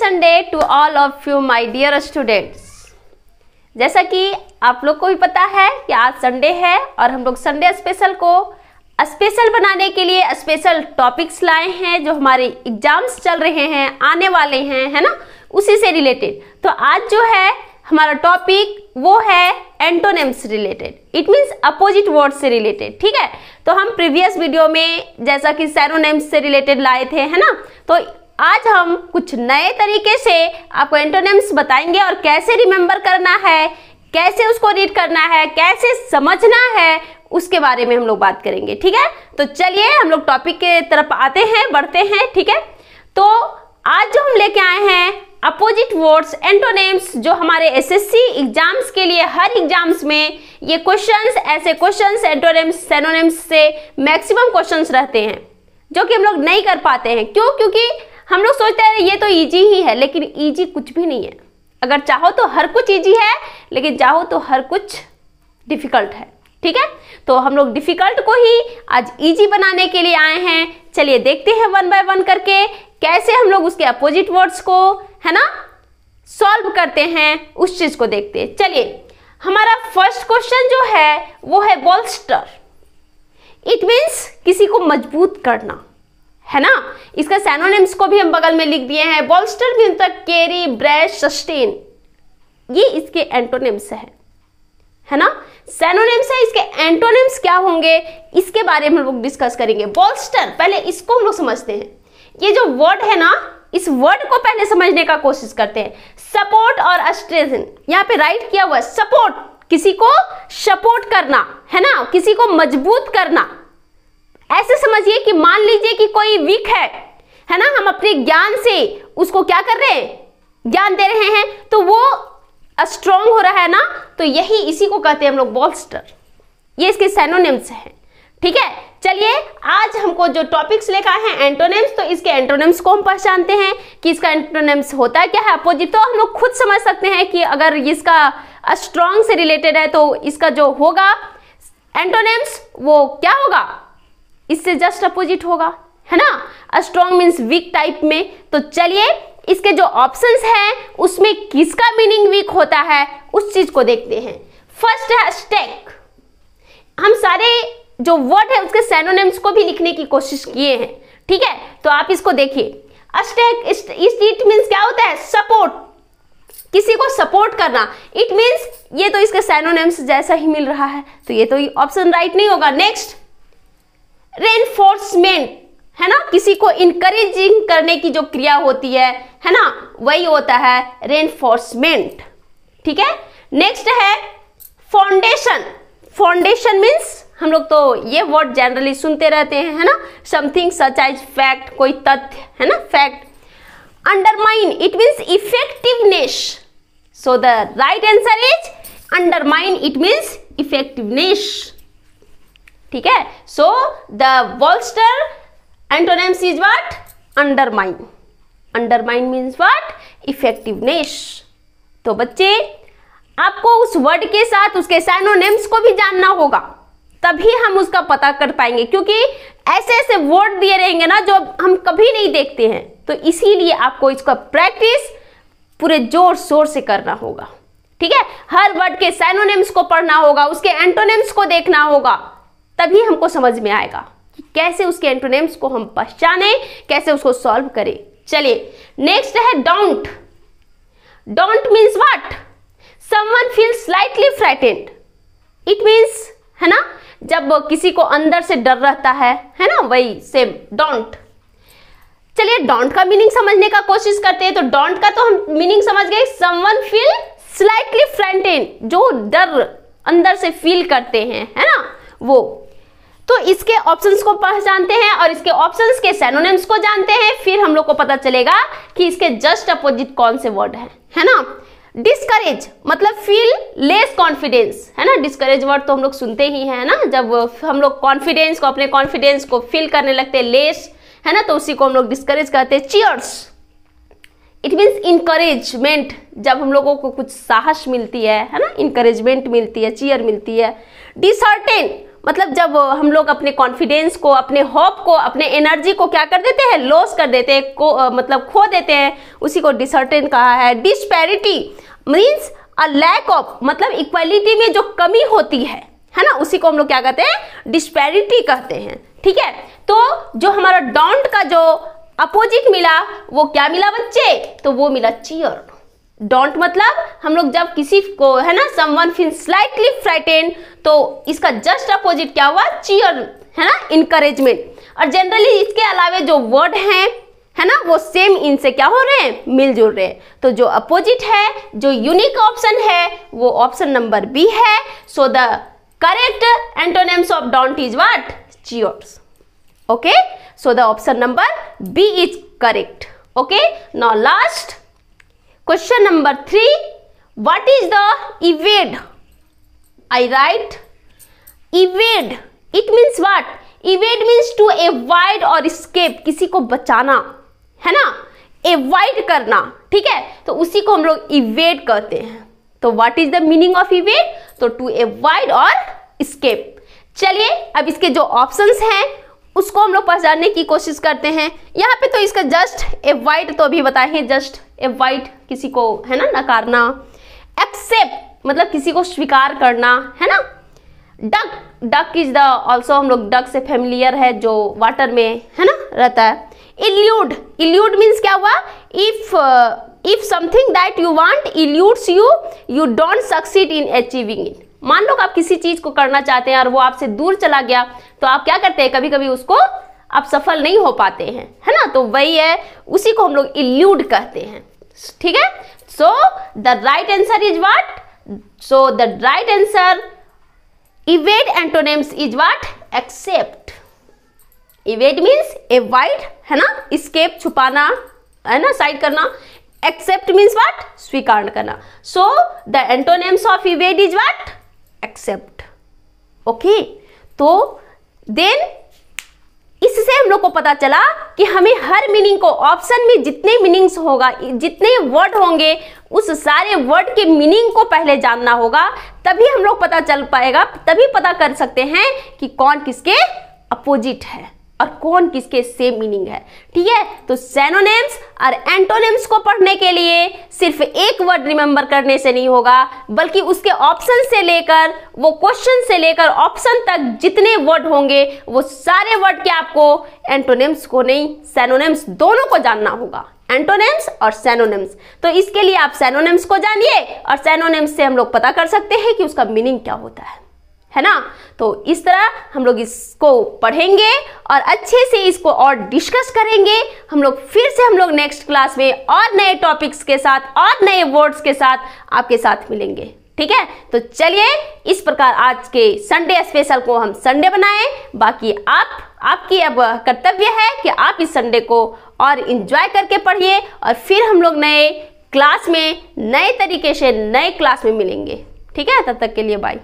Sunday to all of you my dear students. जैसा कि आप लोग को भी पता है कि आज संडे है और हम लोग संडे स्पेशल को स्पेशल बनाने के लिए स्पेशल टॉपिक्स लाए हैं जो हमारे एग्जाम्स चल रहे हैं, आने वाले हैं, है ना, उसी से रिलेटेड। तो आज जो है हमारा टॉपिक वो है antonyms related, it means opposite word से रिलेटेड। ठीक है, तो हम प्रीवियस वीडियो में जैसा कि सिनोनिम्स से रिलेटेड लाए थे, है ना, तो आज हम कुछ नए तरीके से आपको एंटोनिम्स बताएंगे और कैसे रिमेंबर करना है, कैसे उसको रीड करना है, कैसे समझना है, उसके बारे में हम लोग बात करेंगे। ठीक है, तो चलिए हम लोग टॉपिक के तरफ आते हैं, बढ़ते हैं। ठीक है, तो आज जो हम लेके आए हैं अपोजिट वर्ड्स एंटोनिम्स, जो हमारे एसएससी एग्जाम्स के लिए हर एग्जाम्स में ये क्वेश्चंस, ऐसे क्वेश्चंस एंटोनिम्स सिनोनिम्स से मैक्सिमम क्वेश्चंस रहते हैं जो कि हम लोग नहीं कर पाते हैं। क्यों? क्योंकि हम लोग सोचते हैं ये तो इजी ही है, लेकिन इजी कुछ भी नहीं है। अगर चाहो तो हर कुछ इजी है, लेकिन चाहो तो हर कुछ डिफिकल्ट है। ठीक है, तो हम लोग डिफिकल्ट को ही आज इजी बनाने के लिए आए हैं। चलिए देखते हैं वन बाय वन करके कैसे हम लोग उसके अपोजिट वर्ड्स को, है ना, सॉल्व करते हैं, उस चीज को देखते हैं। चलिए, हमारा फर्स्ट क्वेश्चन जो है वो है बोल्स्टर। इट मीन्स किसी को मजबूत करना, है ना। इसका सिनोनिम्स को भी हम बगल में लिख दिए हैं। Bolster means the carry, breast, sustain, ये इसके एंटोनिम्स है ना। सिनोनिम्स है, इसके एंटोनिम्स क्या होंगे इसके बारे में हम लोग डिस्कस करेंगे। बोल्स्टर, पहले इसको हम लोग समझते हैं। ये जो वर्ड है ना, इस वर्ड को पहले समझने का कोशिश करते हैं। सपोर्ट और स्ट्रेंथन, यहाँ पे राइट किया हुआ है। सपोर्ट, किसी को सपोर्ट करना, है ना, किसी को मजबूत करना। ऐसे समझिए कि मान लीजिए कि कोई वीक है ना, हम अपने ज्ञान से उसको क्या कर रहे हैं, ज्ञान दे रहे हैं, तो वो स्ट्रॉन्ग हो रहा है ना, तो यही इसी को कहते हैं हम लोग बोल्स्टर। ये इसके सिनोनिम्स हैं। ठीक है, चलिए आज हमको जो टॉपिक्स लेकर आए हैं एंटोनिम्स, तो इसके एंटोनिम्स को हम पहचानते हैं कि इसका एंटोनिम्स होता क्या है, अपोजिट। तो हम लोग खुद समझ सकते हैं कि अगर इसका स्ट्रॉन्ग से रिलेटेड है तो इसका जो होगा एंटोनिम्स वो क्या होगा, इससे जस्ट अपोजिट होगा, है ना। स्ट्रॉन्ग मीन्स वीक टाइप में। तो चलिए इसके जो ऑप्शंस हैं उसमें किसका मीनिंग वीक होता है उस चीज को देखते हैं। फर्स्ट है स्टेक। हम सारे जो वर्ड है उसके सिनोनिम्स को भी लिखने की कोशिश किए हैं। ठीक है, तो आप इसको देखिए। स्टेक, इट मीन्स क्या होता है, सपोर्ट, किसी को सपोर्ट करना। इट मीन्स ये तो इसके सिनोनिम्स जैसा ही मिल रहा है, तो ये तो ऑप्शन राइट नहीं होगा। नेक्स्ट, रेनफोर्समेंट, है ना, किसी को इंकरेजिंग करने की जो क्रिया होती है ना, वही होता है रेनफोर्समेंट। ठीक है, नेक्स्ट है फाउंडेशन। फाउंडेशन मीन्स हम लोग तो ये वर्ड जनरली सुनते रहते हैं, है ना, समथिंग सच एज फैक्ट, कोई तथ्य, है ना, fact. Undermine, it means effectiveness. So the right answer is undermine, it means effectiveness. ठीक है, so the bolster antonyms is what, undermine. Undermine means what, effectiveness. तो बच्चे आपको उस वर्ड के साथ उसके सिनोनिम्स को भी जानना होगा, तभी हम उसका पता कर पाएंगे। क्योंकि ऐसे ऐसे वर्ड दिए रहेंगे ना जो हम कभी नहीं देखते हैं, तो इसीलिए आपको इसका प्रैक्टिस पूरे जोर शोर से करना होगा। ठीक है, हर वर्ड के सिनोनिम्स को पढ़ना होगा, उसके एंटोनिम्स को देखना होगा, तभी हमको समझ में आएगा कि कैसे उसके एंटोनिम्स को हम पहचाने, कैसे उसको सॉल्व करें। चलिए नेक्स्ट है don't. Don't means what, someone feel slightly frightened. It means, है ना, जब किसी को अंदर से डर रहता है ना, वही सेम डोंट। चलिए डोंट का मीनिंग समझने का कोशिश करते हैं। तो डोंट का तो हम मीनिंग समझ गए, समवन फील स्लाइटली फ्राइटेंड, जो डर अंदर से फील करते हैं, है ना, वो। तो इसके ऑप्शंस को पहचानते हैं और इसके ऑप्शंस के सिनोनिम्स को जानते हैं, फिर हम लोग को पता चलेगा कि इसके जस्ट अपोजिट कौन से वर्ड है ना। डिस्करेज मतलब फील लेस कॉन्फिडेंस, है ना। डिस्करेज वर्ड तो हम लोग सुनते ही हैं ना, जब हम लोग कॉन्फिडेंस को, अपने कॉन्फिडेंस को फील करने लगते हैं लेस, है ना, तो उसी को हम लोग डिस्करेज कहते हैं। चीयर्स, इट मीन्स इंकरेजमेंट, जब हम लोगों को कुछ साहस मिलती है ना, इंकरेजमेंट मिलती है, चीयर मिलती है। डिसर्टेन मतलब जब हम लोग अपने कॉन्फिडेंस को, अपने होप को, अपने एनर्जी को क्या कर देते हैं, लॉस कर देते हैं, मतलब खो देते हैं, उसी को डिसर्टेन कहा है। Disparity means a lack of, मतलब इक्वालिटी में जो कमी होती है ना, उसी को हम लोग क्या कहते हैं, डिस्पैरिटी कहते हैं। ठीक है, तो जो हमारा डोंट का जो अपोजिट मिला वो क्या मिला बच्चे, तो वो मिला चीयर। डोंट मतलब हम लोग जब किसी को है ना, समवन फील स्लाइटली फ्राइटेन, तो इसका जस्ट अपोजिट क्या हुआ, चीयर, है ना, इनकरेजमेंट। और जनरली इसके अलावे जो वर्ड हैं है ना, वो सेम इनसे क्या हो रहे हैं, मिलजुल रहे हैं। तो जो अपोजिट है, जो यूनिक ऑप्शन है, वो ऑप्शन नंबर बी है। So the correct antonyms of daunt is what, cheers. Okay, so the option number B is correct. Okay, now last question number 3, what is the evade? I write evade, it means what, evade means to avoid or escape, किसी को बचाना है ना, avoid करना। ठीक है, तो उसी को हम लोग evade कहते हैं। तो what is the meaning of evade, तो to avoid or escape। चलिए अब इसके जो ऑप्शंस हैं उसको हम लोग पहचानने की कोशिश करते हैं। यहाँ पे तो इसका जस्ट एवॉइड तो अभी बताए, जस्ट एवॉइड किसी को है ना, नकारना। एक्सेप्ट मतलब किसी को स्वीकार करना, है ना। Duck, duck is the also, हम लोग डक से फेमिलियर है, जो वाटर में है ना रहता है। इल्यूड, इल्यूड मीन्स क्या हुआ, if something that you want eludes you, you don't succeed in achieving it. मान लो आप किसी चीज को करना चाहते हैं और वो आपसे दूर चला गया, तो आप क्या करते हैं, कभी कभी उसको आप सफल नहीं हो पाते हैं, है ना। तो वही है, उसी को हम लोग इल्यूड कहते हैं। ठीक है, so the right answer is what, so the right answer evade antonyms is what, accept. Evade means avoid, है ना, एस्केप छुपाना, है ना, साइड करना। एक्सेप्ट मीन्स व्हाट, स्वीकार करना। So the antonyms of evade is what, accept. Okay, तो then इससे हम लोग को पता चला कि हमें हर मीनिंग को, ऑप्शन में जितने मीनिंग्स होगा, जितने वर्ड होंगे, उस सारे वर्ड के मीनिंग को पहले जानना होगा, तभी हम लोग पता चल पाएगा, तभी पता कर सकते हैं कि कौन किसके अपोजिट है और कौन किसके सेम मीनिंग है। ठीक है, तो सिनोनिम्स और एंटोनिम्स को पढ़ने के लिए सिर्फ एक वर्ड रिमेंबर करने से नहीं होगा, बल्कि उसके ऑप्शन से लेकर, वो क्वेश्चन से लेकर ऑप्शन तक जितने वर्ड होंगे, वो सारे वर्ड के आपको एंटोनिम्स को नहीं, सिनोनिम्स दोनों को जानना होगा, एंटोनिम्स और सिनोनिम्स। तो इसके लिए आप सिनोनिम्स को जानिए, और सिनोनिम्स से हम लोग पता कर सकते हैं कि उसका मीनिंग क्या होता है ना। तो इस तरह हम लोग इसको पढ़ेंगे और अच्छे से इसको और डिस्कस करेंगे। हम लोग फिर से हम लोग नेक्स्ट क्लास में और नए टॉपिक्स के साथ और नए वर्ड्स के साथ आपके साथ मिलेंगे। ठीक है, तो चलिए इस प्रकार आज के संडे स्पेशल को हम संडे बनाएं। बाकी आपकी अब कर्तव्य है कि आप इस संडे को और इंजॉय करके पढ़िए, और फिर हम लोग नए क्लास में नए तरीके से नए क्लास में मिलेंगे। ठीक है, तब तक के लिए बाय।